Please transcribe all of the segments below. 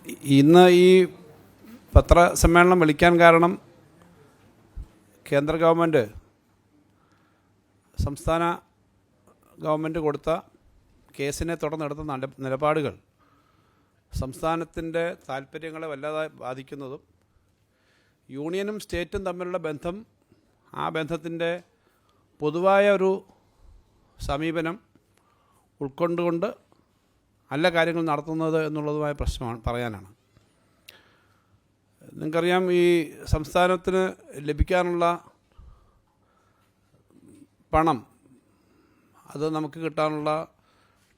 ഇന്ന് ഈ പത്രസമ്മേളനം വിളിക്കാൻ കാരണം കേന്ദ്ര ഗവൺമെൻറ് സംസ്ഥാന ഗവൺമെൻറ് കൊടുത്ത കേസിനെ തുടർന്നെടുത്ത നിലപാടുകൾ സംസ്ഥാനത്തിൻ്റെ താല്പര്യങ്ങളെ വല്ലാതെ ബാധിക്കുന്നതും യൂണിയനും സ്റ്റേറ്റും തമ്മിലുള്ള ബന്ധം, ആ ബന്ധത്തിൻ്റെ പൊതുവായ ഒരു സമീപനം ഉൾക്കൊണ്ടുകൊണ്ട് അല്ല കാര്യങ്ങൾ നടത്തുന്നത് എന്നുള്ളതുമായ പ്രശ്നമാണ് പറയാനാണ്. നിങ്ങൾക്കറിയാം, ഈ സംസ്ഥാനത്തിന് ലഭിക്കാനുള്ള പണം, അത് നമുക്ക് കിട്ടാനുള്ള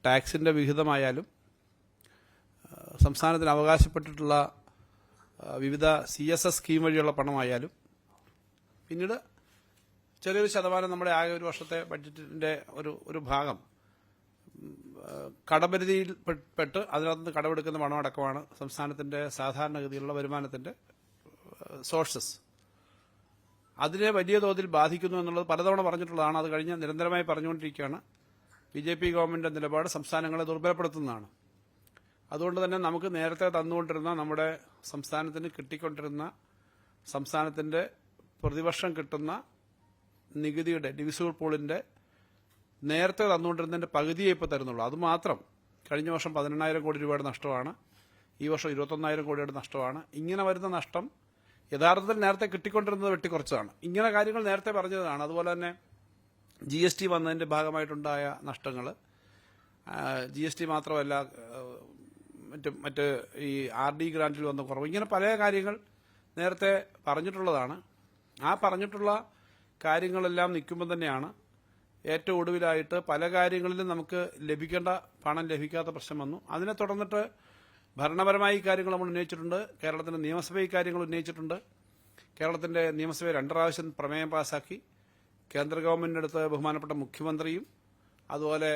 ടാക്സിൻ്റെ വിഹിതമായാലും സംസ്ഥാനത്തിന് അവകാശപ്പെട്ടിട്ടുള്ള വിവിധ CSS സ്കീം വഴിയുള്ള പണമായാലും പിന്നീട് ചെറിയൊരു ശതമാനം നമ്മുടെ ആകെ ഒരു വർഷത്തെ ബഡ്ജറ്റിൻ്റെ ഒരു ഭാഗം കടപരിധിയിൽ പെട്ട് അതിനകത്ത് കടമെടുക്കുന്ന പണമടക്കമാണ് സംസ്ഥാനത്തിൻ്റെ സാധാരണഗതിയിലുള്ള വരുമാനത്തിൻ്റെ സോഴ്സസ്. അതിനെ വലിയ തോതിൽ ബാധിക്കുന്നു എന്നുള്ളത് പലതവണ പറഞ്ഞിട്ടുള്ളതാണ്. അത് കഴിഞ്ഞ് നിരന്തരമായി പറഞ്ഞുകൊണ്ടിരിക്കുകയാണ്. BJP ഗവൺമെൻറ് നിലപാട് സംസ്ഥാനങ്ങളെ ദുർബലപ്പെടുത്തുന്നതാണ്. അതുകൊണ്ട് തന്നെ നമുക്ക് നേരത്തെ തന്നുകൊണ്ടിരുന്ന, നമ്മുടെ സംസ്ഥാനത്തിന് കിട്ടിക്കൊണ്ടിരുന്ന, സംസ്ഥാനത്തിൻ്റെ പ്രതിവർഷം കിട്ടുന്ന നികുതിയുടെ ഡിവിസിബിൾ പൂളിൻ്റെ നേരത്തെ തന്നുകൊണ്ടിരുന്നതിൻ്റെ പകുതിയെ ഇപ്പോൾ തരുന്നുള്ളൂ. അതുമാത്രം കഴിഞ്ഞ വർഷം 18,000 കോടി രൂപയുടെ നഷ്ടമാണ്, ഈ വർഷം 21,000 കോടിയുടെ നഷ്ടമാണ്. ഇങ്ങനെ വരുന്ന നഷ്ടം യഥാർത്ഥത്തിൽ നേരത്തെ കിട്ടിക്കൊണ്ടിരുന്നത് വെട്ടിക്കുറച്ചതാണ്. ഇങ്ങനെ കാര്യങ്ങൾ നേരത്തെ പറഞ്ഞതാണ്. അതുപോലെ തന്നെ GST വന്നതിൻ്റെ ഭാഗമായിട്ടുണ്ടായ നഷ്ടങ്ങൾ, GST മാത്രമല്ല മറ്റ് ഈ RD ഗ്രാന്റിൽ വന്ന കുറവ്, ഇങ്ങനെ പല കാര്യങ്ങൾ നേരത്തെ പറഞ്ഞിട്ടുള്ളതാണ്. ആ പറഞ്ഞിട്ടുള്ള കാര്യങ്ങളെല്ലാം നിൽക്കുമ്പോൾ തന്നെയാണ് ഏറ്റവും ഒടുവിലായിട്ട് പല കാര്യങ്ങളിലും നമുക്ക് ലഭിക്കേണ്ട പണം ലഭിക്കാത്ത പ്രശ്നം വന്നു. അതിനെ തുടർന്നിട്ട് ഭരണപരമായി കാര്യങ്ങൾ നമ്മൾ ഉന്നയിച്ചിട്ടുണ്ട്. കേരളത്തിൻ്റെ നിയമസഭ ഈ കാര്യങ്ങൾ ഉന്നയിച്ചിട്ടുണ്ട്. കേരളത്തിൻ്റെ നിയമസഭ 2 പ്രാവശ്യം പ്രമേയം പാസാക്കി. കേന്ദ്ര ഗവൺമെൻറ്റിൻ്റെ അടുത്ത് ബഹുമാനപ്പെട്ട മുഖ്യമന്ത്രിയും അതുപോലെ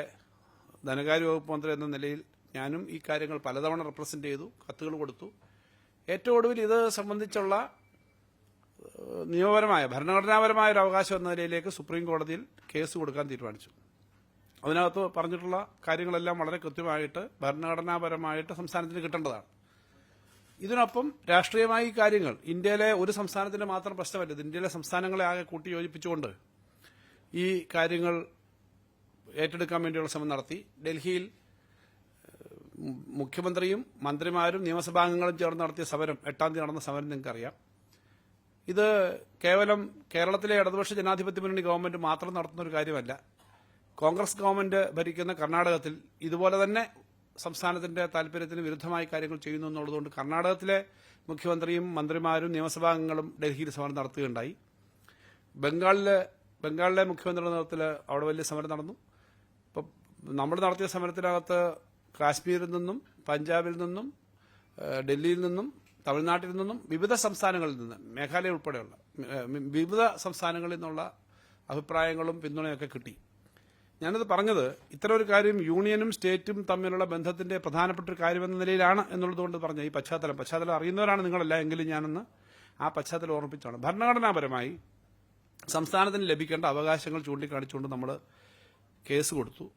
ധനകാര്യ വകുപ്പ് മന്ത്രി എന്ന നിലയിൽ ഞാനും ഈ കാര്യങ്ങൾ പലതവണ റെപ്രസെന്റ് ചെയ്തു, കത്തുകൾ കൊടുത്തു. ഏറ്റവും ഒടുവിൽ ഇത് സംബന്ധിച്ചുള്ള നിയമപരമായ, ഭരണഘടനാപരമായ ഒരു അവകാശം എന്ന നിലയിലേക്ക് സുപ്രീം കോടതിയിൽ കേസ് കൊടുക്കാൻ തീരുമാനിച്ചു. അതിനകത്ത് പറഞ്ഞിട്ടുള്ള കാര്യങ്ങളെല്ലാം വളരെ കൃത്യമായിട്ട് ഭരണഘടനാപരമായിട്ട് സംസ്ഥാനത്തിന് കിട്ടേണ്ടതാണ്. ഇതിനൊപ്പം രാഷ്ട്രീയമായി ഈ കാര്യങ്ങൾ, ഇന്ത്യയിലെ ഒരു സംസ്ഥാനത്തിന്റെ മാത്രം പ്രശ്നമല്ല, ഇന്ത്യയിലെ സംസ്ഥാനങ്ങളെ ആകെ കൂട്ടിയോജിപ്പിച്ചുകൊണ്ട് ഈ കാര്യങ്ങൾ ഏറ്റെടുക്കാൻ വേണ്ടിയുള്ള ശ്രമം നടത്തി. ഡൽഹിയിൽ മുഖ്യമന്ത്രിയും മന്ത്രിമാരും നിയമസഭാംഗങ്ങളും ചേർന്ന് നടത്തിയ സമരം, 8-ാം തീയതി നടന്ന സമരം നിങ്ങൾക്കറിയാം. ഇത് കേവലം കേരളത്തിലെ ഇടതുപക്ഷ ജനാധിപത്യ മുന്നണി ഗവൺമെന്റ് മാത്രം നടത്തുന്ന ഒരു കാര്യമല്ല. കോൺഗ്രസ് ഗവൺമെന്റ് ഭരിക്കുന്ന കർണാടകത്തിൽ ഇതുപോലെ തന്നെ സംസ്ഥാനത്തിന്റെ താല്പര്യത്തിന് വിരുദ്ധമായി കാര്യങ്ങൾ ചെയ്യുന്നു എന്നുള്ളതുകൊണ്ട് കർണാടകത്തിലെ മുഖ്യമന്ത്രിയും മന്ത്രിമാരും നിയമസഭാംഗങ്ങളും ഡൽഹിയിൽ സമരം നടത്തുകയുണ്ടായി. ബംഗാളിലെ മുഖ്യമന്ത്രിയുടെ നേതൃത്വത്തിൽ അവിടെ വലിയ സമരം നടന്നു. ഇപ്പം നമ്മൾ നടത്തിയ സമരത്തിനകത്ത് കാശ്മീരിൽ നിന്നും, പഞ്ചാബിൽ നിന്നും, ഡൽഹിയിൽ നിന്നും, തമിഴ്നാട്ടിൽ നിന്നും, വിവിധ സംസ്ഥാനങ്ങളിൽ നിന്ന്, മേഘാലയ ഉൾപ്പെടെയുള്ള വിവിധ സംസ്ഥാനങ്ങളിൽ നിന്നുള്ള അഭിപ്രായങ്ങളും പിന്തുണയൊക്കെ കിട്ടി. ഞാനത് പറഞ്ഞത് ഇത്തരം ഒരു കാര്യം യൂണിയനും സ്റ്റേറ്റും തമ്മിലുള്ള ബന്ധത്തിന്റെ പ്രധാനപ്പെട്ട ഒരു കാര്യമെന്ന നിലയിലാണ് എന്നുള്ളതുകൊണ്ട് പറഞ്ഞ ഈ പശ്ചാത്തലം അറിയുന്നവരാണ് നിങ്ങളല്ല, എങ്കിലും ഞാനൊന്ന് ആ പശ്ചാത്തലം ഓർമ്മിച്ചാണ്. ഭരണഘടനാപരമായി സംസ്ഥാനത്തിന് ലഭിക്കേണ്ട അവകാശങ്ങൾ ചൂണ്ടിക്കാണിച്ചുകൊണ്ട് നമ്മൾ കേസ് കൊടുത്തു.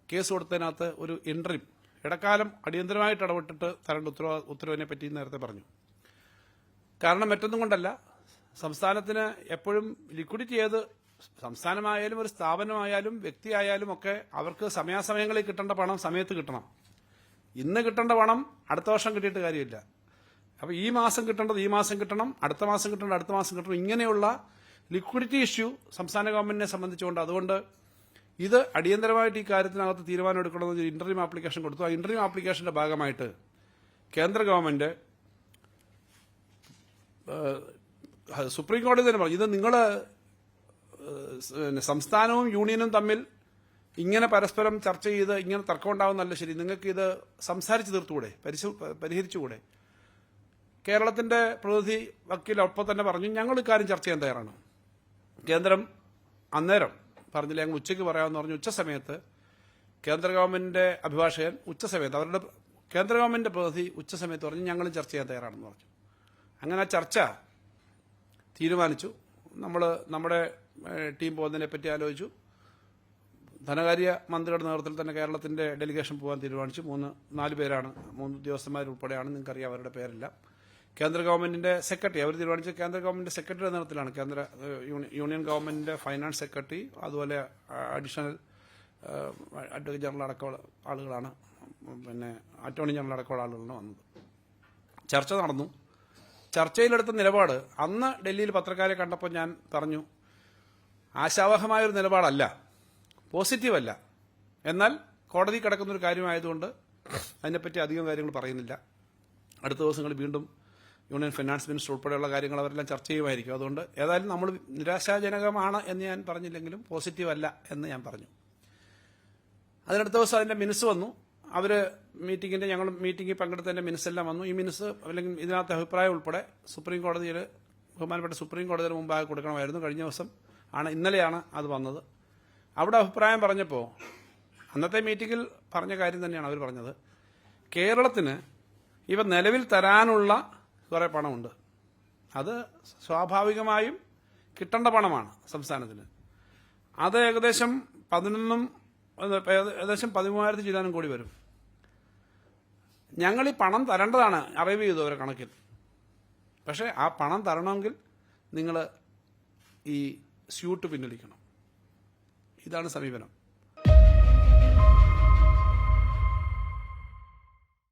കേസ് കൊടുത്തതിനകത്ത് ഒരു ഇൻട്രീം, ഇടക്കാലം അടിയന്തരമായിട്ട് ഇടപെട്ടിട്ട് തരേണ്ട ഉത്തരവിനെ പറ്റി നേരത്തെ പറഞ്ഞു. കാരണം മറ്റൊന്നും കൊണ്ടല്ല, സംസ്ഥാനത്തിന് എപ്പോഴും ലിക്വിഡിറ്റി ഏത് സംസ്ഥാനമായാലും ഒരു സ്ഥാപനമായാലും വ്യക്തിയായാലും ഒക്കെ അവർക്ക് സമയാസമയങ്ങളിൽ കിട്ടേണ്ട പണം സമയത്ത് കിട്ടണം. ഇന്ന് കിട്ടേണ്ട പണം അടുത്ത വർഷം കിട്ടിയിട്ട് കാര്യമില്ല. അപ്പോൾ ഈ മാസം കിട്ടേണ്ടത് ഈ മാസം കിട്ടണം, അടുത്ത മാസം കിട്ടേണ്ടത് അടുത്ത മാസം കിട്ടണം. ഇങ്ങനെയുള്ള ലിക്വിഡിറ്റി ഇഷ്യൂ സംസ്ഥാന ഗവൺമെന്റിനെ സംബന്ധിച്ചുകൊണ്ട്, അതുകൊണ്ട് ഇത് അടിയന്തരമായിട്ട് ഈ കാര്യത്തിനകത്ത് തീരുമാനം എടുക്കണമെന്ന് ഇന്റർവ്യൂ ആപ്ലിക്കേഷൻ കൊടുത്തു. ആ ഇന്റർവ്യൂ ആപ്ലിക്കേഷന്റെ ഭാഗമായിട്ട് കേന്ദ്ര ഗവൺമെന്റ് സുപ്രീം കോടതി തന്നെ പറഞ്ഞു, ഇത് നിങ്ങൾ സംസ്ഥാനവും യൂണിയനും തമ്മിൽ ഇങ്ങനെ പരസ്പരം ചർച്ച ചെയ്ത് ഇങ്ങനെ തർക്കം ഉണ്ടാവുന്നതല്ല ശരി, നിങ്ങൾക്ക് ഇത് സംസാരിച്ച് തീർത്തുകൂടെ, പരിഹരിച്ചുകൂടെ? കേരളത്തിന്റെ പ്രതിനിധി വക്കീൽ ഒപ്പം തന്നെ പറഞ്ഞു, ഞങ്ങൾ ഇക്കാര്യം ചർച്ച ചെയ്യാൻ തയ്യാറാണ്. കേന്ദ്രം അന്നേരം പറഞ്ഞില്ല, ഞങ്ങൾ ഉച്ചയ്ക്ക് പറയാമെന്ന് പറഞ്ഞു. ഉച്ചസമയത്ത് കേന്ദ്ര ഗവൺമെന്റിന്റെ അഭിഭാഷകൻ ഉച്ചസമയത്ത്, അവരുടെ കേന്ദ്ര ഗവൺമെന്റിന്റെ പ്രതിനിധി ഉച്ചസമയത്ത് പറഞ്ഞു, ഞങ്ങളും ചർച്ച ചെയ്യാൻ തയ്യാറാണെന്ന് പറഞ്ഞു. അങ്ങനെ ആ ചർച്ച തീരുമാനിച്ചു. നമ്മൾ നമ്മുടെ ടീം പോകുന്നതിനെ പറ്റി ആലോചിച്ചു. ധനകാര്യ മന്ത്രിയുടെ നേതൃത്വത്തിൽ തന്നെ കേരളത്തിന്റെ ഡെലിഗേഷൻ പോകാൻ തീരുമാനിച്ചു. 4 പേരാണ്, 3 ഉദ്യോഗസ്ഥന്മാരുൾപ്പെടെയാണ്. നിങ്ങൾക്കറിയാം അവരുടെ പേരെല്ലാം. കേന്ദ്ര ഗവൺമെന്റിന്റെ സെക്രട്ടറി, അവർ തീരുമാനിച്ച കേന്ദ്ര ഗവൺമെന്റ് സെക്രട്ടറിയുടെ നേതൃത്വത്തിലാണ്. യൂണിയൻ ഗവൺമെന്റിന്റെ ഫൈനാൻസ് സെക്രട്ടറി, അതുപോലെ അഡീഷണൽ അഡ്വക്കേറ്റ് ജനറൽ അടക്കമുള്ള ആളുകളാണ്, പിന്നെ അറ്റോർണി ജനറൽ അടക്കമുള്ള ആളുകളാണ് വന്നത്. ചർച്ച നടന്നു. ചർച്ചയിലെടുത്ത നിലപാട് അന്ന് ഡൽഹിയിൽ പത്രക്കാരെ കണ്ടപ്പോൾ ഞാൻ പറഞ്ഞു, ആശാവഹമായൊരു നിലപാടല്ല, പോസിറ്റീവല്ല. എന്നാൽ കോടതി കിടക്കുന്നൊരു കാര്യമായതുകൊണ്ട് അതിനെപ്പറ്റി അധികം കാര്യങ്ങൾ പറയുന്നില്ല. അടുത്ത ദിവസങ്ങളിൽ വീണ്ടും യൂണിയൻ ഫിനാൻസ് മിനിസ്റ്റർ ഉൾപ്പെടെയുള്ള കാര്യങ്ങൾ അവരെല്ലാം ചർച്ച ചെയ്യുമായിരിക്കും. അതുകൊണ്ട് ഏതായാലും നമ്മൾ നിരാശാജനകമാണ് എന്ന് ഞാൻ പറഞ്ഞില്ലെങ്കിലും പോസിറ്റീവ് അല്ല എന്ന് ഞാൻ പറഞ്ഞു. അതിനടുത്ത ദിവസം അതിന്റെ മിനിസ് വന്നു. ഞങ്ങൾ മീറ്റിംഗിൽ പങ്കെടുത്തതിന്റെ മിനിസ് എല്ലാം വന്നു. ഈ മിനിസ് അല്ലെങ്കിൽ ഇതിനകത്ത് അഭിപ്രായം ഉൾപ്പെടെ ബഹുമാനപ്പെട്ട സുപ്രീം കോടതിയുടെ മുമ്പാകെ കൊടുക്കണമായിരുന്നു. കഴിഞ്ഞ ദിവസം ഇന്നലെയാണ് അത് വന്നത്. അവിടെ അഭിപ്രായം പറഞ്ഞപ്പോൾ അന്നത്തെ മീറ്റിംഗിൽ പറഞ്ഞ കാര്യം തന്നെയാണ് അവർ പറഞ്ഞത്. കേരളത്തിന് ഇവ നിലവിൽ തരാനുള്ള കുറെ പണമുണ്ട്. അത് സ്വാഭാവികമായും കിട്ടേണ്ട പണമാണ് സംസ്ഥാനത്തിന്. അത് ഏകദേശം 13,000 ചില്ലാനും കോടി വരും. ഞങ്ങൾ ഈ പണം തരേണ്ടതാണ്, അറൈവ് ചെയ്തു അവരെ കണക്കിൽ. പക്ഷേ ആ പണം തരണമെങ്കിൽ നിങ്ങൾ ഈ സ്യൂട്ട് പിൻവലിക്കണം. ഇതാണ് സമീപനം.